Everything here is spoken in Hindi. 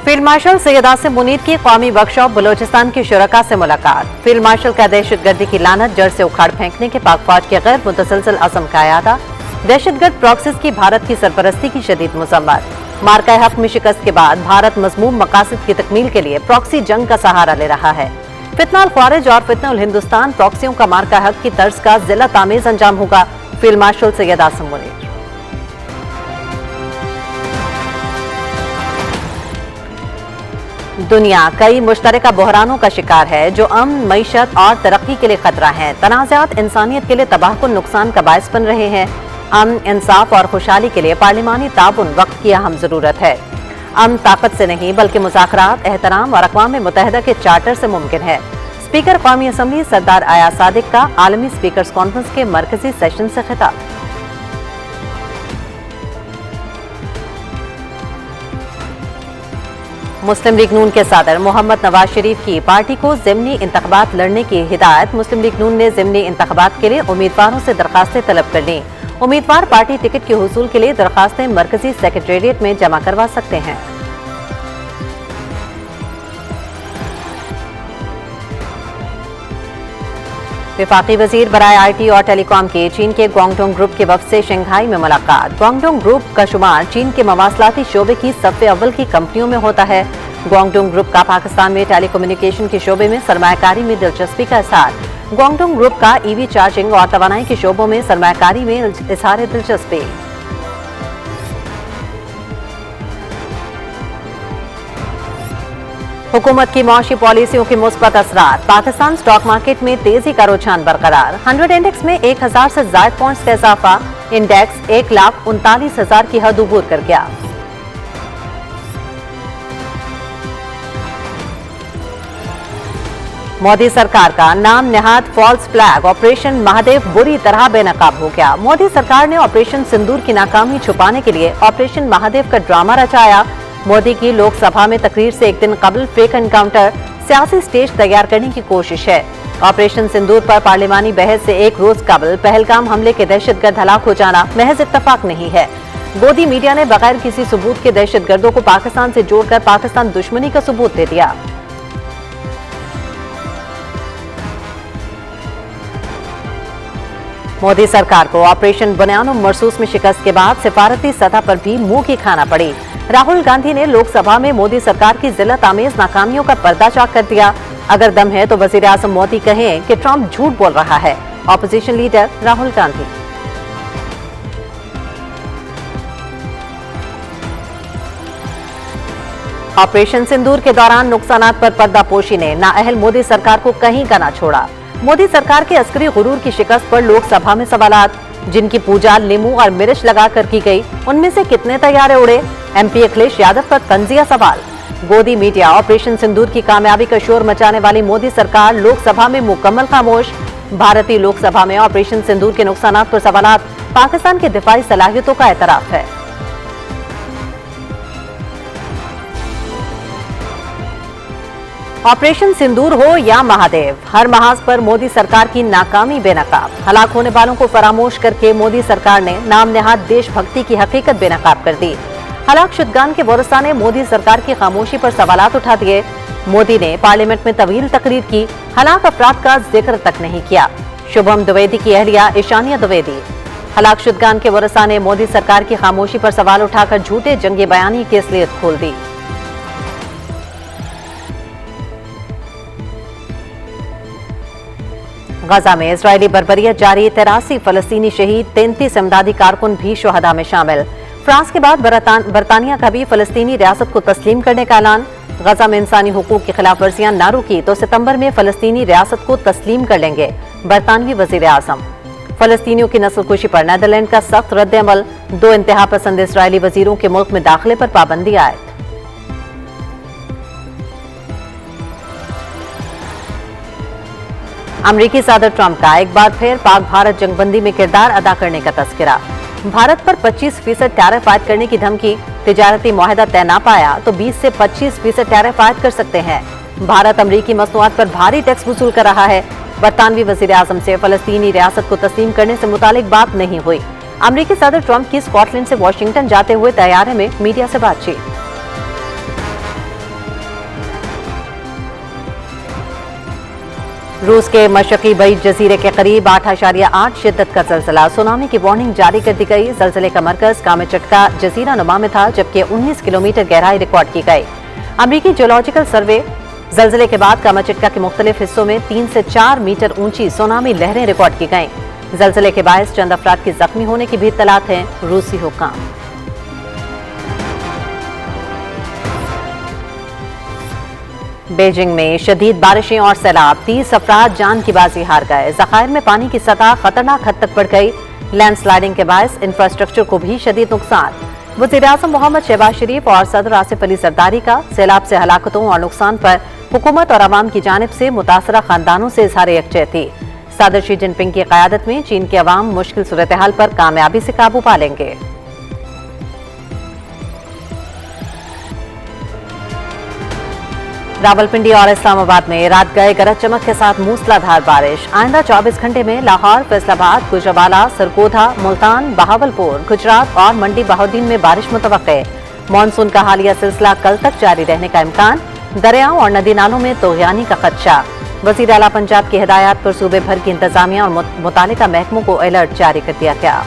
फील्ड मार्शल सैयद आसिम मुनीर की कौमी वर्कशॉप बलोचिस्तान के शुरका से मुलाकात। फील्ड मार्शल का दहशतगर्दी की लानत जड़ से उखाड़ फेंकने के पाक फौज के गैर मुतसलसल अज़म का इरादा। दहशतगर्द प्रॉक्सीज की भारत की सरपरस्ती की शदीद मजम्मत। मार्का हक में शिकस्त के बाद भारत मज़मूम मकासद की तकमील के लिए प्रॉक्सी जंग का सहारा ले रहा है। फितनाल ख्वारिज और फितनाल हिंदुस्तान प्रॉक्सियों का मार्का हक की तर्ज का जिला तामीज़ अंजाम होगा। Field marshal Syed Asim Munir. दुनिया कई मुश्तरका बहरानों का शिकार है जो अमन, मईशत और तरक्की के लिए खतरा है। तनाज़ात इंसानियत के लिए तबाहकुन नुकसान का बायस बन रहे हैं। अमन, इंसाफ और खुशहाली के लिए पार्लिमानी ताउन वक्त की अहम जरूरत है। अमन ताकत से नहीं बल्कि मुज़ाकरात, एहतराम और अक़वाम मुत्तहिदा के चार्टर से मुमकिन है। स्पीकर कौमी असम्बली सरदार अयाज सादिक का आलमी स्पीकर्स कॉन्फ्रेंस के मरकजी सेशन से खिताब। मुस्लिम लीग नून के सदर मोहम्मद नवाज शरीफ की पार्टी को ज़िमनी इंतख़ाबात लड़ने की हिदायत। मुस्लिम लीग नून ने ज़िमनी इंतख़ाबात के लिए उम्मीदवारों से दरखास्तें तलब कर ली। उम्मीदवार पार्टी टिकट के हुसूल के लिए दरखास्तें मरकजी सेक्रेटेरिएट में जमा करवा सकते हैं। वफाकी वजीर बराए IT और टेलीकॉम के चीन के ग्वांगडोंग ग्रुप के वफ्द से शंघाई में मुलाकात। ग्वांगडोंग ग्रुप का शुमार चीन के मवासलाती शोबे की सफ़े अव्वल की कंपनियों में होता है। ग्वांगडोंग ग्रुप का पाकिस्तान में टेलीकम्युनिकेशन के शोबे में सरमायाकारी में दिलचस्पी का इज़हार। ग्वांगडोंग ग्रुप का EV चार्जिंग और तवानाई के शोबों में सरमायाकारी में इज़हार दिलचस्पी। हुकूमत की मौशी पॉलिसियों के मुस्बत असरात। पाकिस्तान स्टॉक मार्केट में तेजी का रुझान बरकरार। 100 इंडेक्स में 1000 से ज़ायद पॉइंट्स का इजाफा। इंडेक्स 1,39,000 की हद अबूर कर गया। मोदी सरकार का नाम नेहाद फॉल्स फ्लैग ऑपरेशन महादेव बुरी तरह बेनकाब हो गया। मोदी सरकार ने ऑपरेशन सिंदूर की नाकामी छुपाने के लिए ऑपरेशन महादेव का ड्रामा रचाया। मोदी की लोकसभा में तकरीर से एक दिन कबल फेक एनकाउंटर, सियासी स्टेज तैयार करने की कोशिश है। ऑपरेशन सिंदूर पर पार्लिमानी बहस से एक रोज कबल पहलगाम हमले के दहशतगर्द हलाक हो जाना महज इत्तफाक नहीं है। गोदी मीडिया ने बगैर किसी सबूत के दहशतगर्दों को पाकिस्तान से जोड़कर पाकिस्तान दुश्मनी का सबूत दे दिया। मोदी सरकार को ऑपरेशन बुनियानो मरसूस में शिकस्त के बाद सिफारती सतह पर भी मुंह की खाना पड़ी। राहुल गांधी ने लोकसभा में मोदी सरकार की जिला तामीज़ नाकामियों का पर्दाचाक कर दिया। अगर दम है तो वजीर आज़म मोदी कहें कि ट्रंप झूठ बोल रहा है। Opposition leader Rahul Gandhi. Operation Sindoor के दौरान नुकसानात पर पर्दापोशी ने नाअहल मोदी सरकार को कहीं का ना छोड़ा। मोदी सरकार के अस्करी गुरूर की शिकस्त पर लोकसभा में सवालात। जिनकी पूजा लीमू और मिर्च लगाकर की गई, उनमें से कितने तैयारे उड़े? MP अखिलेश यादव पर तंजिया सवाल। गोदी मीडिया ऑपरेशन सिंदूर की कामयाबी का शोर मचाने वाली मोदी सरकार लोकसभा में मुकम्मल खामोश। भारतीय लोकसभा में ऑपरेशन सिंदूर के नुकसानात पर सवालात। पाकिस्तान की दिफाई सलाहियतों का एतराफ है। ऑपरेशन सिंदूर हो या महादेव, हर महाज पर मोदी सरकार की नाकामी बेनकाब। हलाक होने वालों को फरामोश करके मोदी सरकार ने नाम नेहाद देशभक्ति की हकीकत बेनकाब कर दी। हलाक शुदगान के वारसा ने मोदी सरकार की खामोशी पर सवालात उठा दिए। मोदी ने पार्लियामेंट में तवील तकरीर की, हलाक अफराद का जिक्र तक नहीं किया। शुभम द्विवेदी की अहलिया ईशानिया द्विवेदी। हलाक शुदगान के वारसा ने मोदी सरकार की खामोशी पर सवाल उठाकर झूठे जंगी बयानी की असलियत खोल दी। गजा में इजरायली बर्बरियत जारी, 83 फलस्तीनी शहीद, 33 इमदादी कारकुन भी शुहदा में शामिल। फ्रांस के बाद बरतानिया का भी फलस्तीनी रियासत को तस्लीम करने का ऐलान। गजा में इंसानी हुकूक की खिलाफ वर्जियां ना रुकी तो सितंबर में फलस्तीनी रियासत को तस्लीम कर लेंगे, बरतानवी वजीर आजम। फलस्तीनियों की नस्लकुशी पर नीदरलैंड का सख्त रद्द-ए-अमल। 2 इंतहा पसंद इजरायली वजीरों के मुल्क में दाखिले पर पाबंदी आयद। अमरीकी सदर ट्रंप का एक बार फिर पाक भारत जंगबंदी में किरदार अदा करने का तस्करा। भारत पर 25% टैरिफ आयद करने की धमकी। तिजारती मुआहदा तय ना पाया तो 20 से 25% टैरिफ आयद कर सकते हैं। भारत अमरीकी मसनूआत पर भारी टैक्स वसूल कर रहा है। बरतानवी वजीर आजम से फलस्तीनी रियासत को तस्लीम करने से मुतालिक बात नहीं हुई। अमरीकी सदर ट्रंप की स्कॉटलैंड से वाशिंगटन जाते हुए तैयारे में मीडिया से बातचीत। रूस के मशरकी बईज जजीरे के करीब 8.8 शिद्दत का जलजिला, सुनामी की वार्निंग जारी कर दी गई। जलजिले का मरकज कामेचटका जजीरा नुमा में था, जबकि 19 किलोमीटर गहराई रिकॉर्ड की गई। अमेरिकी जियोलॉजिकल सर्वे जलजिले के बाद कामाचिटका के मुख्तलिफ हिस्सों में 3 से 4 मीटर ऊंची सुनामी लहरें रिकॉर्ड की गईं। जलजिले के बायस चंद अफराद के जख्मी होने की भी इत्तलात हैं। रूसी हुक्काम बीजिंग में शदीद बारिशें और सैलाब, 30 अफराद जान की बाजी हार गए। जखायर में पानी की सतह खतरनाक हद तक बढ़ गई। लैंडस्लाइडिंग के बायस इंफ्रास्ट्रक्चर को भी शदीद नुकसान। वज़ीर-ए-आज़म मोहम्मद शहबाज शरीफ और सदर आसिफ अली जरदारी का सैलाब से हलाकतों और नुकसान पर हुकूमत और अवाम की जानिब से मुतासरा खानदानों से इजहार यकजहती। सदर शी जिनपिंग की क़यादत में चीन के अवाम मुश्किल सूरत हाल पर कामयाबी से काबू पा लेंगे। रावलपिंडी और इस्लामाबाद में रात गए गरज चमक के साथ मूसलाधार बारिश। आइंदा 24 घंटे में लाहौर, फैसलाबाद, गुजरावाला, सरगोधा, मुल्तान, बहावलपुर, गुजरात और मंडी बहाउद्दीन में बारिश मुतवक्के। मानसून का हालिया सिलसिला कल तक जारी रहने का इम्कान। दरियाओं और नदी नालों में तोग़यानी का खदशा। वज़ीर आला पंजाब की हिदायत पर सूबे भर की इंतजामिया और मुतालिका महकमों को अलर्ट जारी कर दिया गया।